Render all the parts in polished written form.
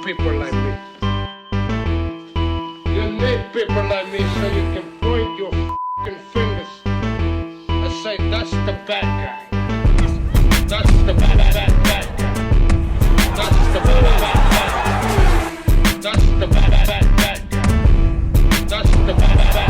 people like me. You need people like me so you can point your f***ing fingers and say, that's the bad guy. That's the bad guy. That's the bad guy. That's the bad guy. That's the bad guy.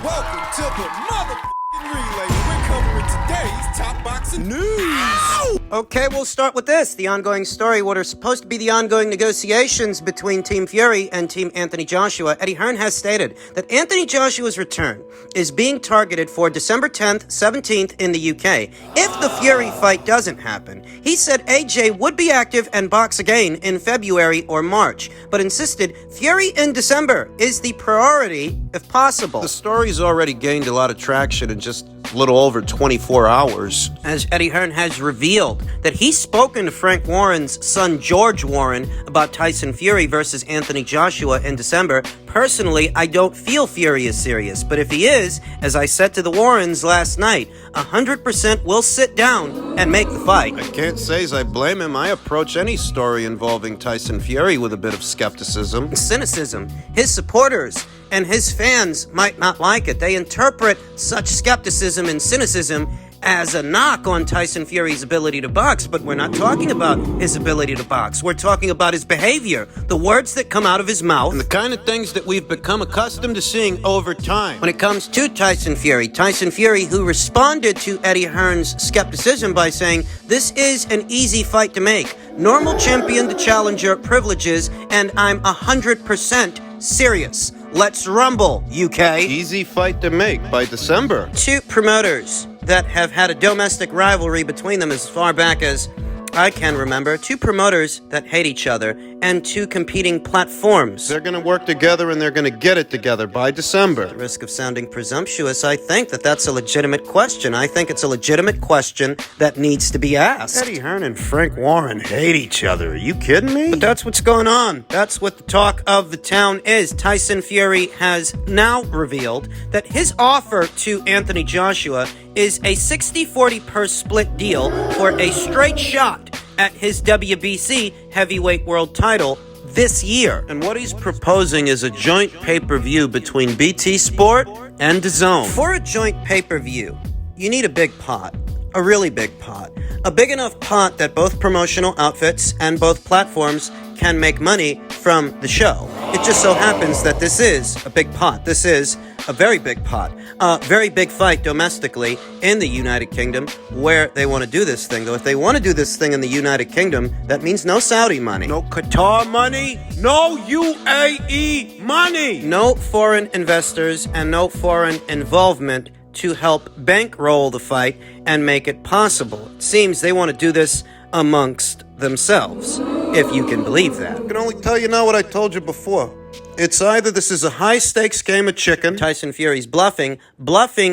Welcome to the motherfucking relay. We're covering today's top boxing news. Ow! Okay, we'll start with this. The ongoing story, what are supposed to be the ongoing negotiations between Team Fury and Team Anthony Joshua. Eddie Hearn has stated that Anthony Joshua's return is being targeted for December 10th, 17th in the UK. If the Fury fight doesn't happen, he said AJ would be active and box again in February or March, but insisted Fury in December is the priority if possible. The story's already gained a lot of traction in just a little over 24 hours. As Eddie Hearn has revealed that he's spoken to Frank Warren's son George Warren about Tyson Fury versus Anthony Joshua in December. Personally, I don't feel Fury is serious, but if he is, as I said to the Warrens last night, 100% will sit down and make the fight. I can't say as I blame him. I approach any story involving Tyson Fury with a bit of skepticism. Cynicism. His supporters and his fans might not like it. They interpret such skepticism and cynicism as a knock on Tyson Fury's ability to box, but we're not talking about his ability to box. We're talking about his behavior, the words that come out of his mouth, And the kind of things that we've become accustomed to seeing over time. when it comes to Tyson Fury, who responded to Eddie Hearn's skepticism by saying, this is an easy fight to make. Normal champion to challenger privileges, and I'm 100% serious. Let's rumble, UK. Easy fight to make by December. Two promoters that have had a domestic rivalry between them as far back as I can remember. Two promoters that hate each other and two competing platforms. They're going to work together and they're going to get it together by December. At the risk of sounding presumptuous, I think that that's a legitimate question. I think it's a legitimate question that needs to be asked. Eddie Hearn and Frank Warren hate each other. Are you kidding me? But that's what's going on. That's what the talk of the town is. Tyson Fury has now revealed that his offer to Anthony Joshua is a 60-40 per split deal for a straight shot at his WBC heavyweight world title this year. And what he's proposing is a joint pay-per-view between BT Sport and DAZN. For a joint pay-per-view, you need a big pot. A really big pot. A big enough pot that both promotional outfits and both platforms can make money from the show. It just so happens that this is a big pot. This is a very big pot. A very big fight domestically in the United Kingdom where they want to do this thing. Though if they want to do this thing in the United Kingdom, that means no Saudi money. No Qatar money, no UAE money. No foreign investors and no foreign involvement to help bankroll the fight and make it possible. It seems they want to do this amongst themselves, if you can believe that. I can only tell you now what I told you before. It's either this is a high-stakes game of chicken. Tyson Fury's bluffing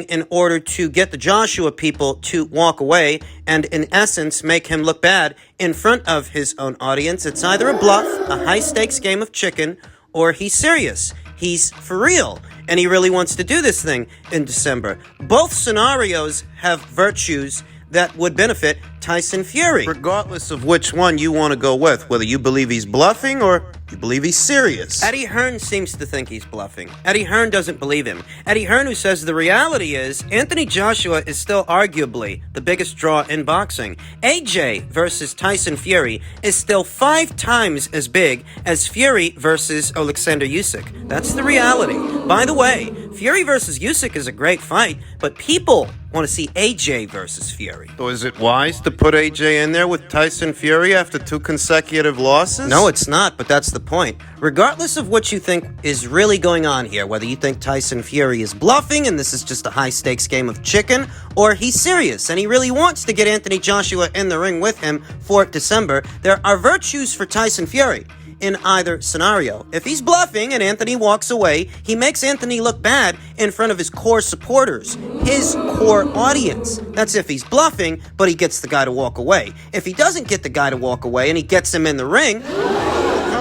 in order to get the Joshua people to walk away and, in essence, make him look bad in front of his own audience. It's either a bluff, a high-stakes game of chicken, or he's serious. He's for real, and he really wants to do this thing in December. Both scenarios have virtues that would benefit Tyson Fury. Regardless of which one you want to go with, whether you believe he's bluffing or you believe he's serious. Eddie Hearn seems to think he's bluffing. Eddie Hearn doesn't believe him. Eddie Hearn, who says the reality is Anthony Joshua is still arguably the biggest draw in boxing. AJ versus Tyson Fury is still 5 times as big as Fury versus Alexander Usyk. That's the reality. By the way, Fury versus Usyk is a great fight, but people want to see AJ versus Fury. So is it wise to put AJ in there with Tyson Fury after 2 consecutive losses? No, it's not, but that's the point. Regardless of what you think is really going on here, whether you think Tyson Fury is bluffing and this is just a high-stakes game of chicken, or he's serious and he really wants to get Anthony Joshua in the ring with him for December, there are virtues for Tyson Fury in either scenario. If he's bluffing and Anthony walks away, he makes Anthony look bad in front of his core supporters, his core audience. That's if he's bluffing, but he gets the guy to walk away. If he doesn't get the guy to walk away and he gets him in the ring,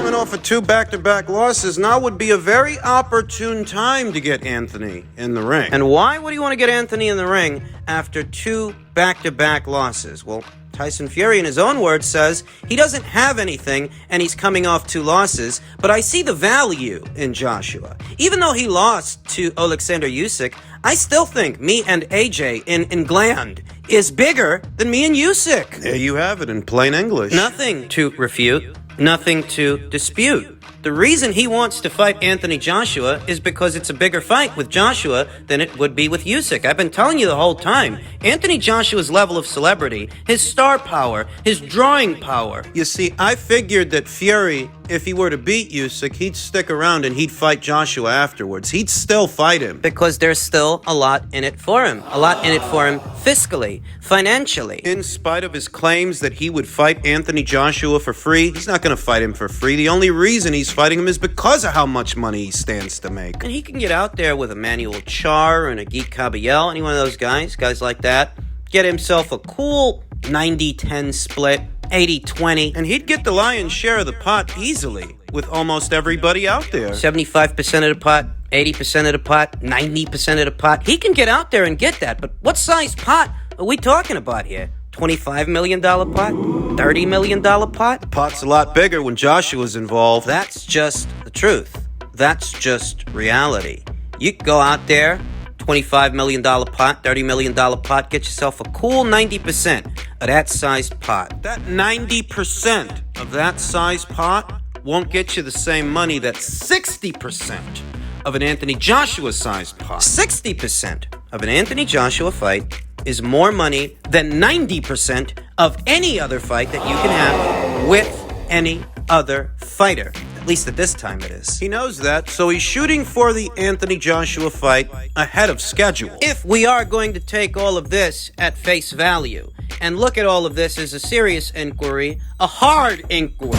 coming off of 2 back-to-back losses, now would be a very opportune time to get Anthony in the ring. And why would he want to get Anthony in the ring after 2 back-to-back losses? Well, Tyson Fury, in his own words, says he doesn't have anything and he's coming off 2 losses, but I see the value in Joshua. Even though he lost to Alexander Usyk, I still think me and AJ in England is bigger than me and Usyk. There you have it in plain English. Nothing to refute, nothing to dispute. The reason he wants to fight Anthony Joshua is because it's a bigger fight with Joshua than it would be with Usyk. I've been telling you the whole time. Anthony Joshua's level of celebrity, his star power, his drawing power. You see, I figured that Fury, if he were to beat Usyk, he'd stick around and he'd fight Joshua afterwards. He'd still fight him. Because there's still a lot in it for him. A lot in it for him fiscally, financially. In spite of his claims that he would fight Anthony Joshua for free, he's not going to fight him for free. The only reason he's fighting him is because of how much money he stands to make. And he can get out there with Emmanuel Char and a Geet Caballel, any one of those guys like that. Get himself a cool 90-10 split, 80-20. And he'd get the lion's share of the pot easily with almost everybody out there. 75% of the pot, 80% of the pot, 90% of the pot. He can get out there and get that, but what size pot are we talking about here? $25 million pot? $30 million pot? The pot's a lot bigger when Joshua's involved. That's just the truth. That's just reality. You can go out there, $25 million pot, $30 million pot, get yourself a cool 90% of that sized pot. That 90% of that size pot won't get you the same money that 60% of an Anthony Joshua sized pot. 60% of an Anthony Joshua fight is more money than 90% of any other fight that you can have with any other fighter. At least at this time it is. He knows that, so he's shooting for the Anthony Joshua fight ahead of schedule. If we are going to take all of this at face value and look at all of this as a serious inquiry, a hard inquiry,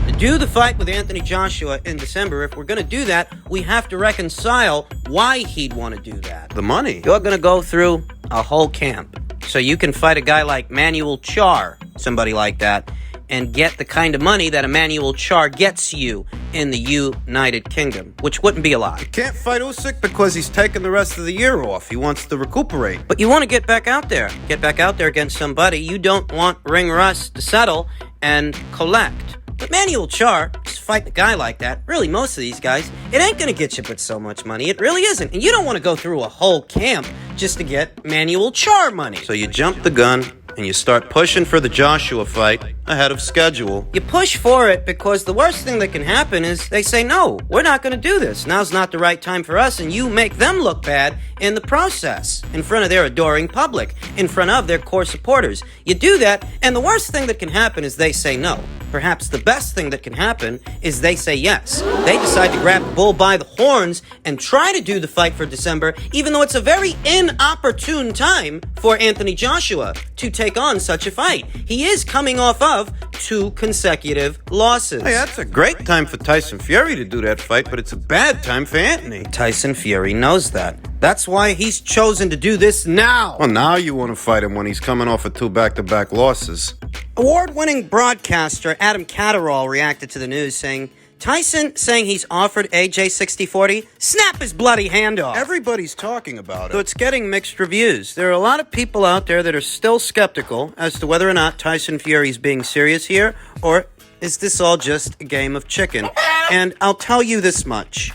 to do the fight with Anthony Joshua in December, if we're going to do that, we have to reconcile why he'd want to do that. The money. You're going to go through a whole camp so you can fight a guy like Emmanuel Char, somebody like that, and get the kind of money that Emmanuel Char gets you in the United Kingdom, which wouldn't be a lot. Can't fight Usyk because he's taking the rest of the year off. He wants to recuperate. But you want to get back out there. Get back out there against somebody. You don't want ring rust to settle and collect. But Emmanuel Char, just fight a guy like that, really most of these guys, it ain't going to get you but so much money. It really isn't. And you don't want to go through a whole camp just to get Emmanuel Char money. So you jump the gun and you start pushing for the Joshua fight ahead of schedule. You push for it because the worst thing that can happen is they say, no, we're not going to do this. Now's not the right time for us, and you make them look bad in the process, in front of their adoring public, in front of their core supporters. You do that, and the worst thing that can happen is they say no. Perhaps the best thing that can happen is they say yes. They decide to grab the bull by the horns and try to do the fight for December, even though it's a very inopportune time for Anthony Joshua to take on such a fight. He is coming off of 2 consecutive losses. Hey, that's a great time for Tyson Fury to do that fight, but it's a bad time for Anthony. Tyson Fury knows that. That's why he's chosen to do this now. Well, now you want to fight him when he's coming off of 2 back-to-back losses. Award-winning broadcaster Adam Catterall reacted to the news saying, Tyson saying he's offered AJ 60-40? Snap his bloody hand off. Everybody's talking about it. So it's getting mixed reviews. There are a lot of people out there that are still skeptical as to whether or not Tyson Fury's being serious here, or is this all just a game of chicken? And I'll tell you this much.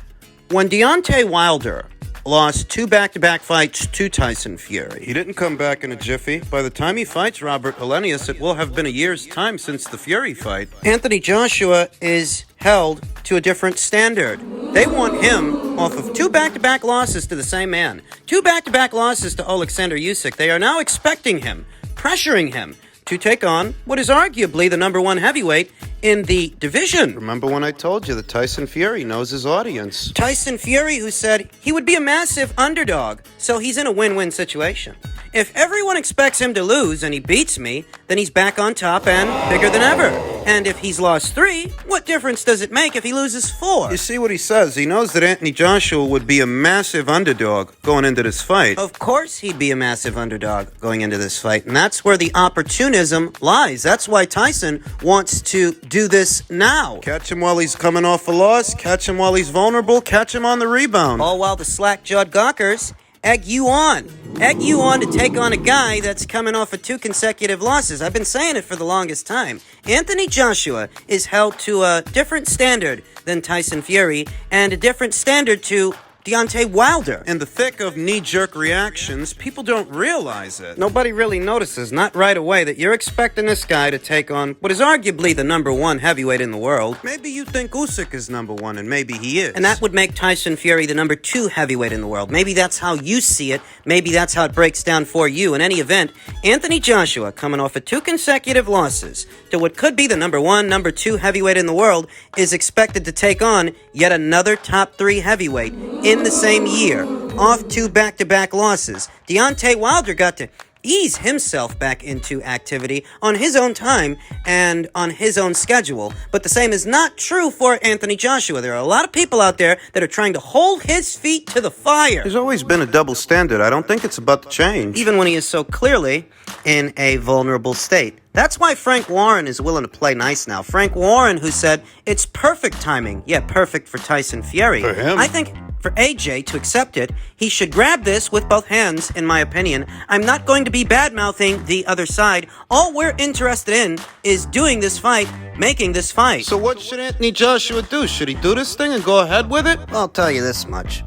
When Deontay Wilder lost 2 back-to-back fights to Tyson Fury, He didn't come back in a jiffy. By the time he fights Robert Helenius, it will have been a year's time since the Fury fight. Anthony Joshua is held to a different standard. They want him off of 2 back-to-back losses to the same man. 2 back-to-back losses to Alexander Usyk. They are now expecting him, pressuring him to take on what is arguably the number 1 heavyweight in the division. Remember when I told you that Tyson Fury knows his audience? Tyson Fury, who said he would be a massive underdog, so he's in a win-win situation. If everyone expects him to lose and he beats me, then he's back on top and bigger than ever. And if he's lost 3, what difference does it make if he loses 4? You see what he says? He knows that Anthony Joshua would be a massive underdog going into this fight. Of course he'd be a massive underdog going into this fight, and that's where the opportunism lies. That's why Tyson wants to do this now. Catch him while he's coming off a loss, catch him while he's vulnerable, catch him on the rebound. All while the slack-jawed gawkers egg you on. Egg you on to take on a guy that's coming off of 2 consecutive losses. I've been saying it for the longest time. Anthony Joshua is held to a different standard than Tyson Fury and a different standard to Deontay Wilder. In the thick of knee-jerk reactions, people don't realize it. Nobody really notices, not right away, that you're expecting this guy to take on what is arguably the number 1 heavyweight in the world. Maybe you think Usyk is number 1, and maybe he is. And that would make Tyson Fury the number 2 heavyweight in the world. Maybe that's how you see it. Maybe that's how it breaks down for you. In any event, Anthony Joshua, coming off of 2 consecutive losses to what could be the number 1, number 2 heavyweight in the world, is expected to take on yet another top 3 heavyweight in the same year, off 2 back-to-back losses. Deontay Wilder got to ease himself back into activity on his own time and on his own schedule. But the same is not true for Anthony Joshua. There are a lot of people out there that are trying to hold his feet to the fire. There's always been a double standard. I don't think it's about to change. Even when he is so clearly in a vulnerable state. That's why Frank Warren is willing to play nice now. Frank Warren, who said it's perfect timing, perfect for Tyson Fury. For him. I think for AJ to accept it, he should grab this with both hands, in my opinion. I'm not going to be bad-mouthing the other side. All we're interested in is doing this fight, making this fight. So what should Anthony Joshua do? Should he do this thing and go ahead with it? I'll tell you this much.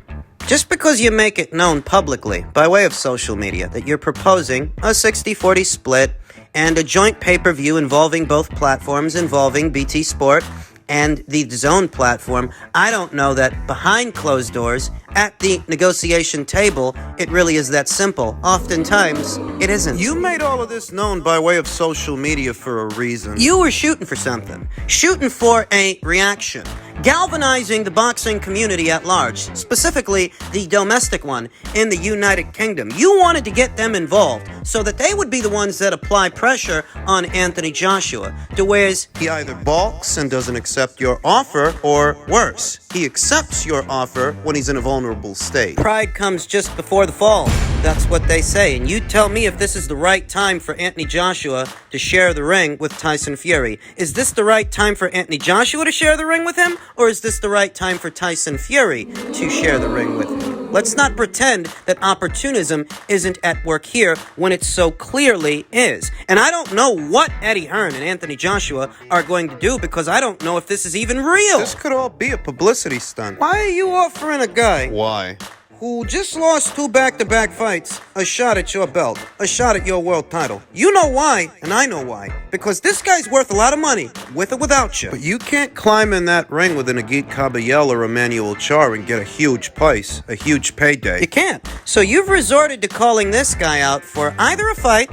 Just because you make it known publicly, by way of social media, that you're proposing a 60-40 split and a joint pay-per-view involving both platforms, involving BT Sport and the DAZN platform, I don't know that behind closed doors, at the negotiation table, it really is that simple. Oftentimes, it isn't. You made all of this known by way of social media for a reason. You were shooting for something. Shooting for a reaction. Galvanizing the boxing community at large, specifically the domestic one in the United Kingdom. You wanted to get them involved so that they would be the ones that apply pressure on Anthony Joshua, to whereas He either balks and doesn't accept your offer, or worse, he accepts your offer when he's in a vulnerable state. pride comes just before the fall. That's what they say. And you tell me if this is the right time for Anthony Joshua to share the ring with Tyson Fury. Is this the right time for Anthony Joshua to share the ring with him? Or is this the right time for Tyson Fury to share the ring with him? Let's not pretend that opportunism isn't at work here when it so clearly is. And I don't know what Eddie Hearn and Anthony Joshua are going to do, because I don't know if this is even real. This could all be a publicity stunt. Why are you offering a guy Why? who just lost 2 back-to-back fights a shot at your belt, a shot at your world title? You know why, and I know why. Because this guy's worth a lot of money, with or without you. But you can't climb in that ring with an Agit Kabayel or Emmanuel Char and get a huge price, a huge payday. You can't. So you've resorted to calling this guy out for either a fight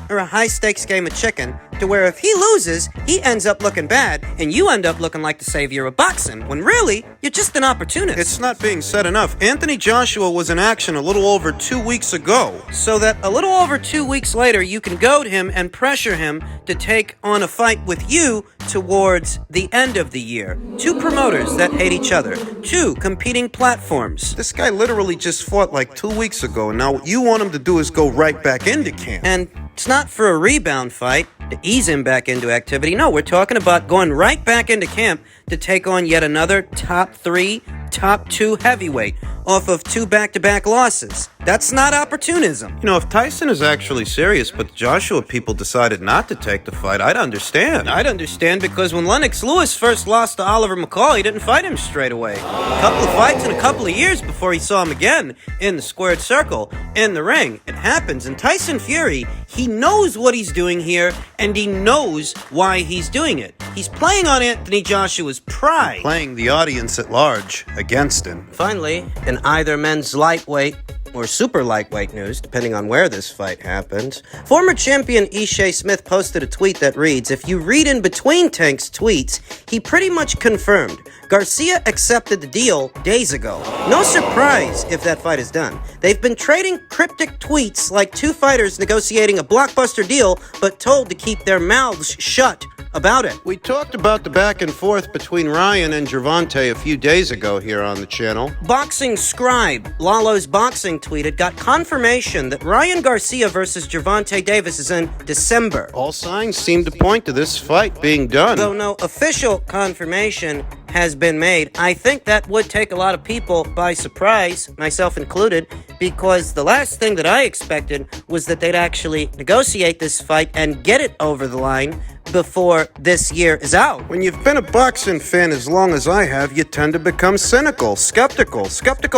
or a high-stakes game of chicken, to where if he loses, he ends up looking bad, and you end up looking like the savior of boxing, when really, you're just an opportunist. It's not being said enough. Anthony Joshua was in action a little over 2 weeks ago. So that a little over 2 weeks later, you can goad him and pressure him to take on a fight with you towards the end of the year. 2 promoters that hate each other. 2 competing platforms. This guy literally just fought like 2 weeks ago, and now what you want him to do is go right back into camp. And it's not for a rebound fight to ease him back into activity. No, we're talking about going right back into camp to take on yet another top 3, top 2 heavyweight off of 2 back-to-back losses. That's not opportunism. You know, if Tyson is actually serious, but the Joshua people decided not to take the fight, I'd understand. I'd understand, because when Lennox Lewis first lost to Oliver McCall, he didn't fight him straight away. A couple of fights in a couple of years before he saw him again in the squared circle, in the ring. It happens. And Tyson Fury, he knows what he's doing here, and he knows why he's doing it. He's playing on Anthony Joshua's pride. Playing the audience at large against him. Finally, in either men's lightweight or super lightweight news, depending on where this fight happens, former champion Ishe Smith posted a tweet that reads, if you read in between Tank's tweets, he pretty much confirmed Garcia accepted the deal days ago. No surprise if that fight is done. They've been trading cryptic tweets like 2 fighters negotiating a blockbuster deal, but told to keep their mouths shut about it. We talked about the back and forth between Ryan and Gervonta a few days ago here on the channel. Boxing Scribe, Lalo's Boxing tweeted, got confirmation that Ryan Garcia versus Gervonta Davis is in December. All signs seem to point to this fight being done. Though no official confirmation has been made, I think that would take a lot of people by surprise, myself included, because the last thing that I expected was that they'd actually negotiate this fight and get it over the line before this year is out. When you've been a boxing fan as long as I have, you tend to become cynical, skeptical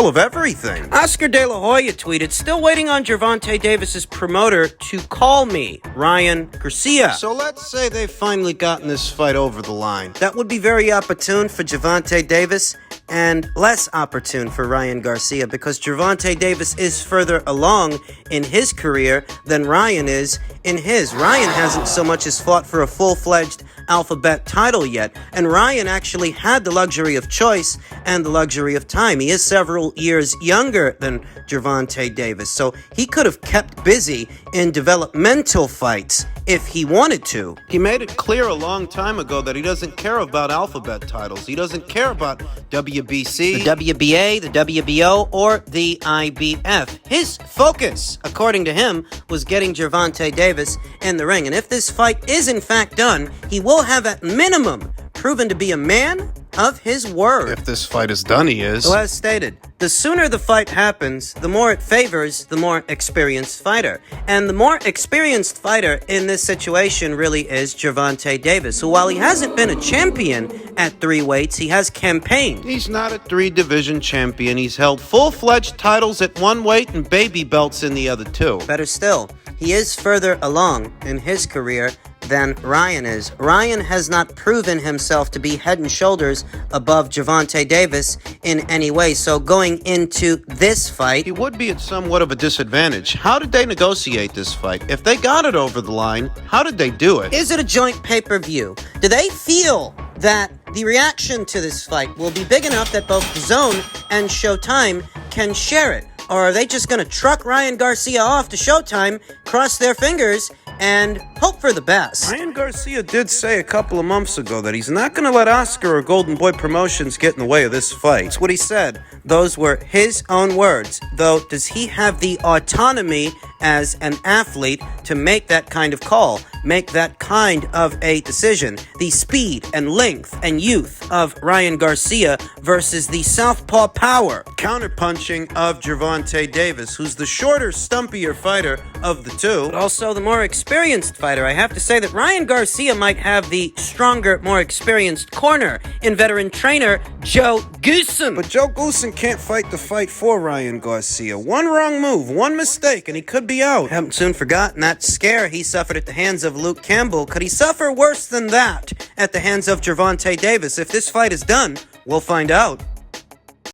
of everything. Oscar De La Hoya tweeted, still waiting on Gervonta Davis's promoter to call me, Ryan Garcia. So let's say they've finally gotten this fight over the line. That would be very opportune for Gervonta Davis and less opportune for Ryan Garcia because Gervonta Davis is further along in his career than Ryan is in his. Ryan hasn't so much as fought for a full-fledged alphabet title yet, and Ryan actually had the luxury of choice and the luxury of time. He is several years younger than Gervonta Davis, so he could have kept busy in developmental fights if he wanted to. He made it clear a long time ago that he doesn't care about alphabet titles. He doesn't care about WBC, The WBA, the WBO, or the IBF. His focus, according to him, was getting Gervonta Davis in the ring. And if this fight is in fact done, he will have at minimum proven to be a man of his word. If this fight is done, he is. So as stated, the sooner the fight happens, the more it favors the more experienced fighter. And the more experienced fighter in this situation really is Gervonta Davis, who while he hasn't been a champion at 3 weights, he has campaigned. He's not a 3-division champion. He's held full-fledged titles at 1 weight and baby belts in the other 2. Better still, he is further along in his career than Ryan is. Ryan has not proven himself to be head and shoulders above Gervonta Davis in any way. So going into this fight, He would be at somewhat of a disadvantage. How did they negotiate this fight? If they got it over the line, how did they do it? is it a joint pay-per-view? Do they feel that the reaction to this fight will be big enough that both DAZN and Showtime can share it? Or are they just going to truck Ryan Garcia off to Showtime, cross their fingers, and hope for the best? Ryan Garcia did say a couple of months ago that he's not going to let Oscar or Golden Boy Promotions get in the way of this fight. That's what he said. Those were his own words. Though, does he have the autonomy as an athlete to make that kind of call, make that kind of a decision? The speed and length and youth of Ryan Garcia versus the southpaw power, Counterpunching of Gervonta Davis, who's the shorter, stumpier fighter of the 2. but also the more experienced fighter. I have to say that Ryan Garcia might have the stronger, more experienced corner in veteran trainer Joe Goosen. But Joe Goosen can't fight the fight for Ryan Garcia. One wrong move, one mistake, and he could be out. Haven't soon forgotten that scare he suffered at the hands of Luke Campbell. Could he suffer worse than that at the hands of Gervonta Davis? If this fight is done, we'll find out.